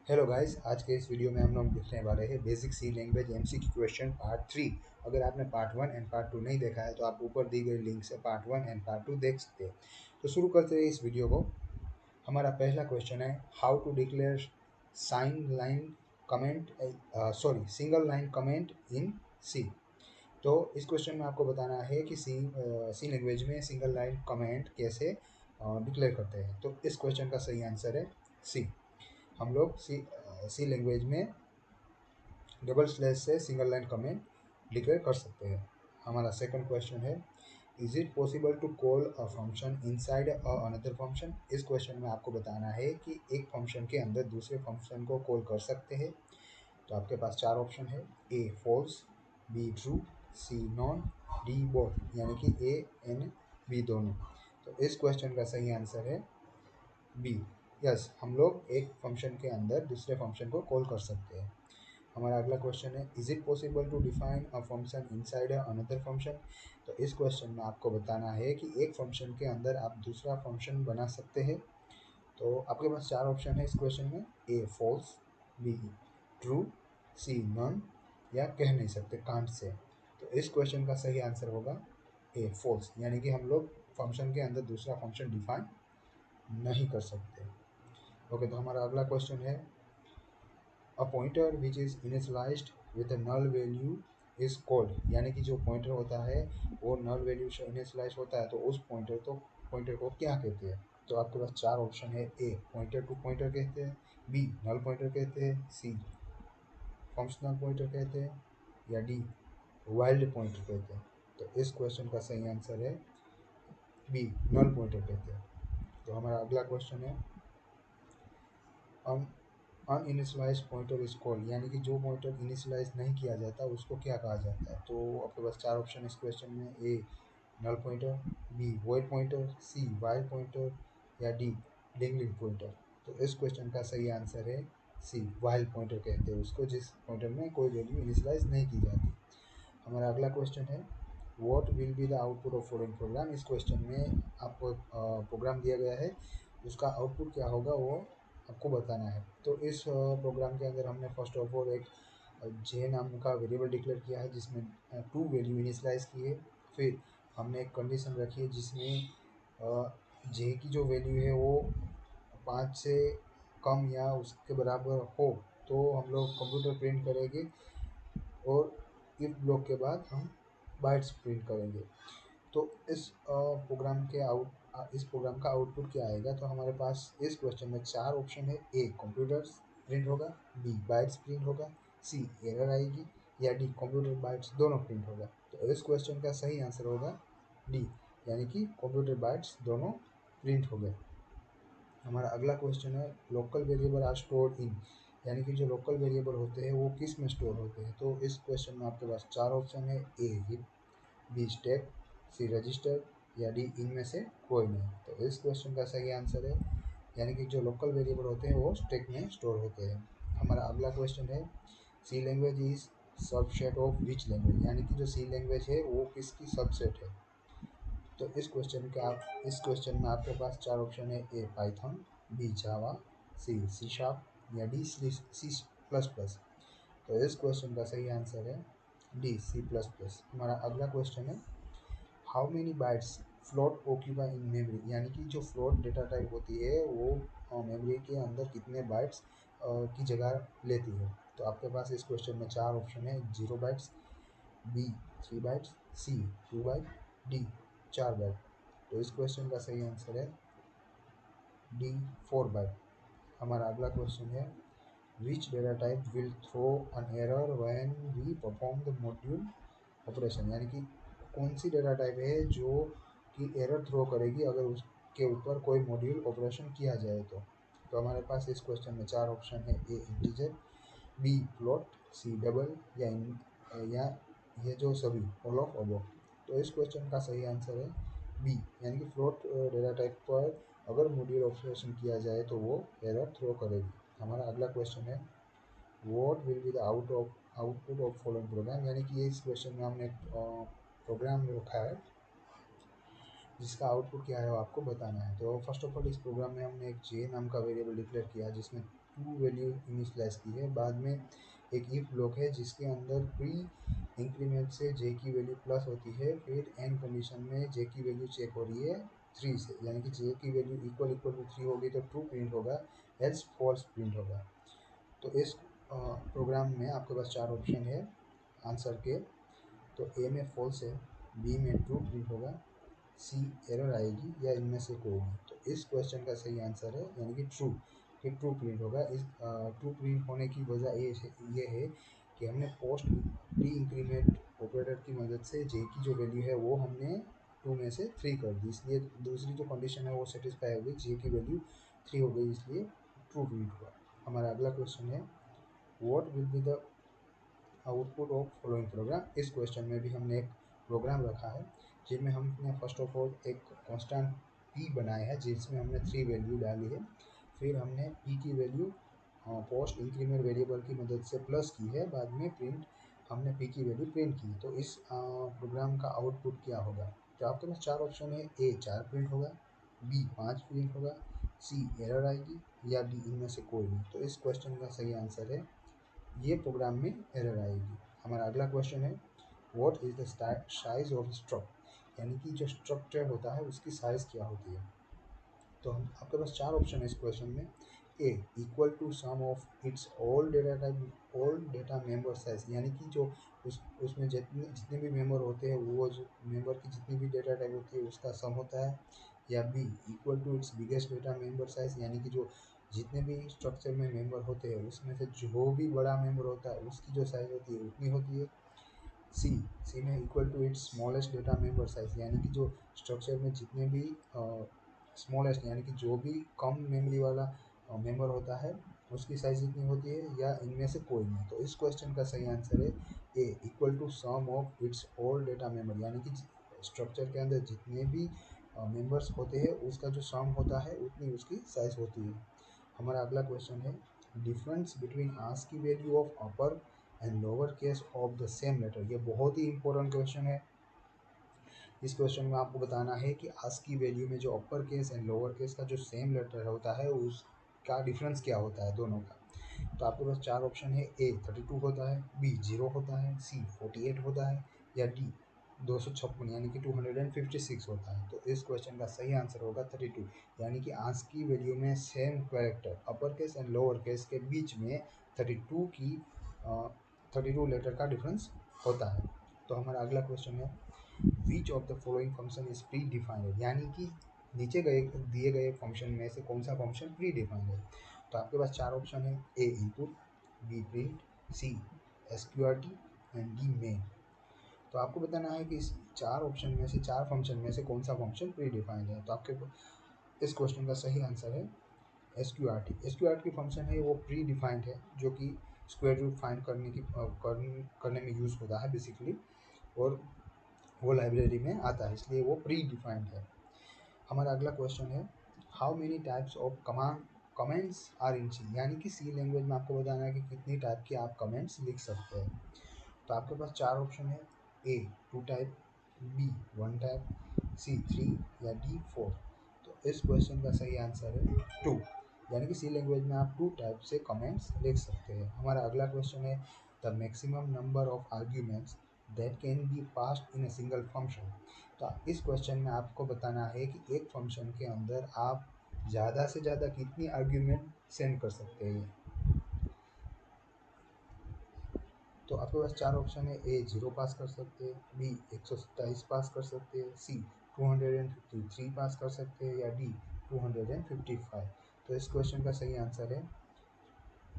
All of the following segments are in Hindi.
हेलो गाइस, आज के इस वीडियो में हम लोग देखने वाले हैं बेसिक सी लैंग्वेज एमसीक्यू क्वेश्चन पार्ट 3। अगर आपने पार्ट 1 एंड पार्ट 2 नहीं देखा है तो आप ऊपर दी गई लिंक से पार्ट 1 एंड पार्ट 2 देख सकते हैं। तो शुरू करते हैं इस वीडियो को। हमारा पहला क्वेश्चन है how to declare sign line comment single line comment in C. तो इस क्वेश्चन में आपको बताना है कि सी लैंग्वेज में सिंगल लाइन कमेंट कैसे डिक्लेयर करते हैं। तो इस क्वेश्चन का सही आंसर है सी। हम लोग सी लैंग्वेज में डबल स्लैश से सिंगल लाइन कमेंट डिक्लेयर कर सकते हैं। हमारा सेकंड क्वेश्चन है is it possible to call a function inside a another function. इस क्वेश्चन में आपको बताना है कि एक फंक्शन के अंदर दूसरे फंक्शन को कॉल कर सकते हैं। तो आपके पास चार ऑप्शन है A false, B true, C none, D both, यानी कि ए एन बी दोनों। तो इस क्वेश्चन का सही आंसर है बी। यस, हम लोग एक फंक्शन के अंदर दूसरे फंक्शन को कॉल कर सकते हैं। हमारा अगला क्वेश्चन है is it possible to define a function inside another function. तो इस क्वेश्चन में आपको बताना है कि एक फंक्शन के अंदर आप दूसरा फंक्शन बना सकते हैं। तो आपके पास चार ऑप्शन है इस क्वेश्चन में A false, B true, C none, या कह नहीं सकते कांट से। तो इस क्वेश्चन का सही आंसर होगा ए फॉल्स, यानी कि हम लोग फंक्शन के अंदर दूसरा फंक्शन डिफाइन नहीं कर सकते। ओके, तो हमारा अगला क्वेश्चन है a pointer which is initialized with null value is called. यानी कि जो पॉइंटर होता है वो नल वैल्यू से इनिशियलाइज होता है तो उस पॉइंटर को क्या कहते हैं। तो आपके पास चार ऑप्शन है ए पॉइंटर टू पॉइंटर कहते हैं, बी नल पॉइंटर कहते हैं, सी फंक्शनल पॉइंटर कहते हैं, या डी वाइल्ड पॉइंटर कहते हैं। तो इस क्वेश्चन का सही आंसर है बी नल पॉइंटर कहते हैं। तो हमारा अगला क्वेश्चन है अनइनिशियलाइज पॉइंटर इज कॉल्ड। यानी कि जो पॉइंटर इनिशियलाइज नहीं किया जाता उसको क्या कहा जाता है। तो आपके पास चार ऑप्शन इस क्वेश्चन में A null pointer, B void pointer, C wild pointer, या डी डिंगलिंग पॉइंटर। तो इस क्वेश्चन का सही आंसर है सी वाइल्ड पॉइंटर कहते हैं उसको जिस पॉइंटर में कोई वैल्यू इनिशियलाइज नहीं की जाती। हमारा अगला क्वेश्चन है what will be the output of following programme. इस क्वेश्चन में आपको प्रोग्राम दिया गया है, उसका आउटपुट क्या होगा वो आपको बताना है। तो इस प्रोग्राम के अंदर हमने फर्स्ट ऑफ ऑल एक जे नाम का वेरिएबल डिक्लेयर किया है जिसमें टू वैल्यू इनिशियलाइज की है। फिर हमने एक कंडीशन रखी है जिसमें जे की जो वैल्यू है वो 5 से कम या उसके बराबर हो तो हम लोग कंप्यूटर प्रिंट करेंगे, और इफ ब्लॉक के बाद हम बाइट्स प्रिंट करेंगे। तो इस प्रोग्राम का आउटपुट क्या आएगा। तो हमारे पास इस क्वेश्चन में चार ऑप्शन है ए कंप्यूटर्स प्रिंट होगा, बी बाइट्स प्रिंट होगा, सी एरर आएगी, या डी कंप्यूटर बाइट्स दोनों प्रिंट होगा। तो इस क्वेश्चन का सही आंसर होगा डी, यानी कि कंप्यूटर बाइट्स दोनों प्रिंट हो गए। हमारा अगला क्वेश्चन है local variable are stored in. यानी कि जो लोकल वेरिएबल होते हैं वो किस में स्टोर होते हैं। तो इस क्वेश्चन में आपके पास चार ऑप्शन है ए heap, B stack, C register, या डी इनमें से कोई नहीं। तो इस क्वेश्चन का सही आंसर है यानी कि जो लोकल वेरिएबल होते हैं वो स्टैक में स्टोर होते हैं। हमारा अगला क्वेश्चन है C language is subset of which language. यानी कि जो सी लैंग्वेज है वो किसकी सबसेट है। तो इस क्वेश्चन में आपके पास चार ऑप्शन है ए पाइथन, बी जावा, सी सी शार्प, या डी सी प्लस प्लस। तो इस क्वेश्चन का सही आंसर है डी सी प्लस प्लस। हमारा अगला क्वेश्चन है how many bytes float occupy in memory. यानी कि जो फ्लोट डेटा टाइप होती है वो मेमोरी के अंदर कितने बाइट्स की जगह लेती है। तो आपके पास इस क्वेश्चन में चार ऑप्शन है 0 बाइट्स, बी 3 बाइट्स, सी 2 बाइट, डी 4 बाइट। तो इस क्वेश्चन का सही आंसर है डी 4 बाइट। हमारा अगला क्वेश्चन है which data type will throw an error when we perform the module operation. यानी कि कौन सी डेटा टाइप है जो कि एरर थ्रो करेगी अगर उसके ऊपर कोई मॉड्यूल ऑपरेशन किया जाए तो हमारे पास इस क्वेश्चन में चार ऑप्शन है A integer, B float, C double, या ये जो सभी ऑल ऑफ अबव। तो इस क्वेश्चन का सही आंसर है बी, यानी कि फ्लोट डेटा टाइप पर अगर मॉड्यूल ऑपरेशन किया जाए तो वो एरर थ्रो करेगी। हमारा अगला क्वेश्चन है what will be the output of following programme. यानी कि इस क्वेश्चन में हमने प्रोग्राम रखा है जिसका आउटपुट क्या है वो आपको बताना है। तो फर्स्ट ऑफ ऑल इस प्रोग्राम में हमने एक जे नाम का वेरिएबल डिक्लेयर किया जिसमें ट्रू वैल्यू इनिशियलाइज की है। बाद में एक इफ ब्लॉक है जिसके अंदर प्री इंक्रीमेंट से जे की वैल्यू प्लस होती है, फिर एंड कंडीशन में जे की वैल्यू चेक हो रही है 3 से, यानी कि जे की वैल्यू इक्वल इक्वल टू 3 होगी तो ट्रू प्रिंट होगा, एल्स फॉल्स प्रिंट होगा। तो इस प्रोग्राम में आपके पास 4 ऑप्शन है आंसर के। तो ए में फॉल्स है, बी में ट्रू प्रिंट होगा, सी एरर आएगी, या इनमें से कोई नहीं। तो इस क्वेश्चन का सही आंसर है यानी कि ट्रू, कि ट्रू प्रिंट होगा। इस ट्रू प्रिंट होने की वजह ये है कि हमने पोस्ट प्री इंक्रीमेंट ऑपरेटर की मदद से जे की जो वैल्यू है वो हमने 2 में से 3 कर दी, इसलिए दूसरी जो कंडीशन है वो सेटिस्फाई हो गई, जे की वैल्यू 3 हो गई, इसलिए ट्रू प्रिंट हुआ। हमारा अगला क्वेश्चन है what will be the output of following programme. इस क्वेश्चन में भी हमने एक प्रोग्राम रखा है जिसमें हमने फर्स्ट ऑफ ऑल एक कांस्टेंट पी बनाया है जिसमें हमने 3 वैल्यू डाली है, फिर हमने पी की वैल्यू पोस्ट इंक्रीमेंट वेरिएबल की मदद से प्लस की है, बाद में प्रिंट हमने पी की वैल्यू प्रिंट की। तो इस प्रोग्राम का आउटपुट क्या होगा? तो आपके पास 4 ऑप्शन है, ए 4 प्रिंट होगा, बी 5 प्रिंट होगा, सी एरर आएगी, या डी इनमें से कोई नहीं। तो इस क्वेश्चन का सही आंसर है ये प्रोग्राम में एरर आएगी। हमारा अगला क्वेश्चन है what is the size of struct, यानी कि जो स्ट्रक्चर होता है उसकी साइज क्या होती है। तो हम आपके पास 4 ऑप्शन है इस क्वेश्चन में। A equal to sum of its all data type all data member size, यानी कि जो उसमें जितने जितने भी मेंबर होते हैं वो जो मेंबर की जितनी भी डेटा टाइप होती है उसका सम होता है। या B equal to its biggest data member size, यानी कि जो जितने भी स्ट्रक्चर में मेंबर होते हैं उसमें से जो भी बड़ा मेंबर होता है उसकी जो साइज होती है उतनी होती है। सी सी में equal to its smallest data member size, यानी कि जो स्ट्रक्चर में जितने भी स्मॉलेस्ट यानी कि जो भी कम मेमोरी वाला मेंबर होता है उसकी साइज इतनी होती है, या इनमें से कोई नहीं। तो इस क्वेश्चन का सही आंसर है A equal to sum of its all data member, यानी कि स्ट्रक्चर के अंदर जितने भी मेंबर्स होते हैं उसका जो सम होता है उतनी उसकी साइज होती है। हमारा अगला क्वेश्चन है difference between ASCII value of upper and lower case of the same letter. ये बहुत ही इंपॉर्टेंट क्वेश्चन है। इस क्वेश्चन में आपको बताना है कि आस्क की वैल्यू में जो upper case and lower case का जो सेम लेटर होता है उसका डिफरेंस क्या होता है दोनों का। तो आपके पास 4 ऑप्शन है, ए 32 होता है, बी 0 होता है, सी 48 होता है, या डी 256 यानी कि 256 होता है। तो इस क्वेश्चन का सही आंसर होगा 32, यानी कि आस्क की वैल्यू में same character upper case and lower case के बीच में 32 लेटर का डिफरेंस होता है। तो हमारा अगला क्वेश्चन है which of the following function is pre defined, यानी कि नीचे गए दिए गए फंक्शन में से कौन सा फंक्शन प्री डिफाइंड है। तो आपके पास 4 ऑप्शन है, A input, B print, C SQRT and D main. तो आपको बताना है कि इस 4 ऑप्शन में से 4 फंक्शन में से कौन सा फंक्शन प्री डिफाइंड है। तो आपके इस क्वेश्चन का सही आंसर है एसक्यूआरटी। एसक्यूआरटी फंक्शन है वो प्री डिफाइंड है जो कि स्क्वायर रूट फाइंड करने में यूज़ होता है बेसिकली, और वो लाइब्रेरी में आता है इसलिए वो प्री डिफाइंड है। हमारा अगला क्वेश्चन है how many types of comments are in C, यानी कि सी लैंग्वेज में आपको बताना है कि कितनी टाइप के आप कमेंट्स लिख सकते हैं। तो आपके पास 4 ऑप्शन है, ए 2 टाइप, बी 1 टाइप, सी 3, या डी 4। तो इस क्वेश्चन का सही आंसर है 2, यानी कि सी लैंग्वेज में आप 2 टाइप से कमेंट्स लिख सकते हैं। हमारा अगला क्वेश्चन है the maximum number of arguments that can be passed in a single function. तो इस क्वेश्चन में आपको बताना है कि एक फंक्शन के अंदर आप ज़्यादा से ज़्यादा कितनी आर्ग्यूमेंट सेंड कर सकते हैं। तो आपके पास 4 ऑप्शन है, ए 0 पास कर सकते हैं, बी 127 पास कर सकते हैं, सी 253 पास कर सकते हैं, या डी 255। तो इस क्वेश्चन का सही आंसर है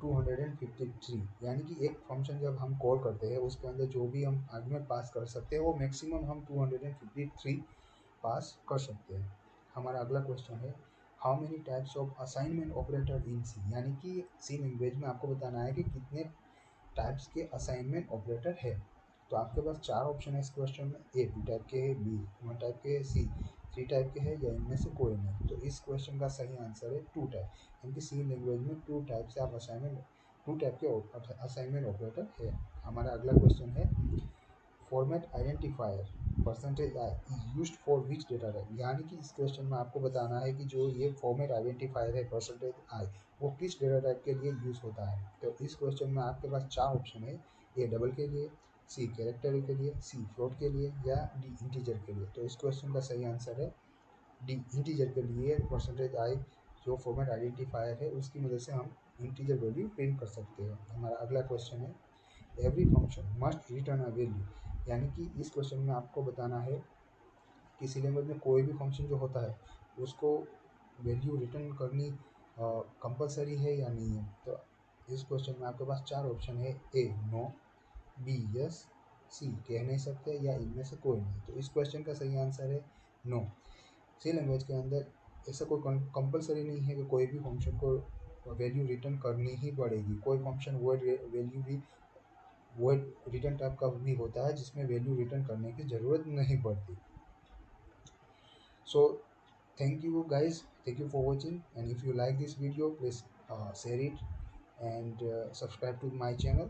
253, यानी कि एक फंक्शन जब हम कॉल करते हैं उसके अंदर जो भी हम आर्गुमेंट पास कर सकते हैं वो मैक्सिमम हम 253 पास कर सकते हैं। हमारा अगला क्वेश्चन है how many types of assignment operator in C, यानी कि सी लैंग्वेज में आपको बताना है कि कितने टाइप्स के असाइनमेंट ऑपरेटर है। तो आपके पास 4 ऑप्शन है इस क्वेश्चन में, ए 2 टाइप के है, बी 1 टाइप के है, सी 3 टाइप के है, या इनमें से कोई नहीं। तो इस क्वेश्चन का सही आंसर है 2 टाइप, यानी कि सी लैंग्वेज में 2 टाइप से आप असाइनमेंट 2 टाइप के असाइनमेंट ऑपरेटर है। हमारा अगला क्वेश्चन है format identifier percentage I is used for which data type, यानी कि इस क्वेश्चन में आपको बताना है कि जो ये फॉर्मेट आइडेंटिफायर है परसेंटेज आई वो किस डेटा टाइप के लिए यूज़ होता है। तो इस क्वेश्चन में आपके पास 4 ऑप्शन है, ए डबल के लिए, सी कैरेक्टर के लिए, सी फ्लोट के लिए या डी इंटीजर के लिए। तो इस क्वेश्चन का सही आंसर है डी इंटीजर के लिए। परसेंटेज आई जो फॉर्मेट आइडेंटिफायर है उसकी मदद से हम इंटीजर वैल्यू प्रिंट कर सकते हैं। हमारा अगला क्वेश्चन है every function must return a value, यानी कि इस क्वेश्चन में आपको बताना है किसी लैंग्वेज में कोई भी फंक्शन जो होता है उसको वैल्यू रिटर्न करनी कंपलसरी है या नहीं है। तो इस क्वेश्चन में आपके पास 4 ऑप्शन है, ए नो, बी यस, सी कह नहीं सकते या इनमें से कोई नहीं। तो इस क्वेश्चन का सही आंसर है नो। सी लैंग्वेज के अंदर ऐसा कोई कंपलसरी नहीं है कि कोई भी फंक्शन को वैल्यू रिटर्न करनी ही पड़ेगी। कोई फंक्शन वर्ड वैल्यू भी वर्ड रिटर्न टाइप का भी होता है जिसमें वैल्यू रिटर्न करने की ज़रूरत नहीं पड़ती। So thank you guys, thank you for watching, and if you like this video please share it and subscribe to my channel.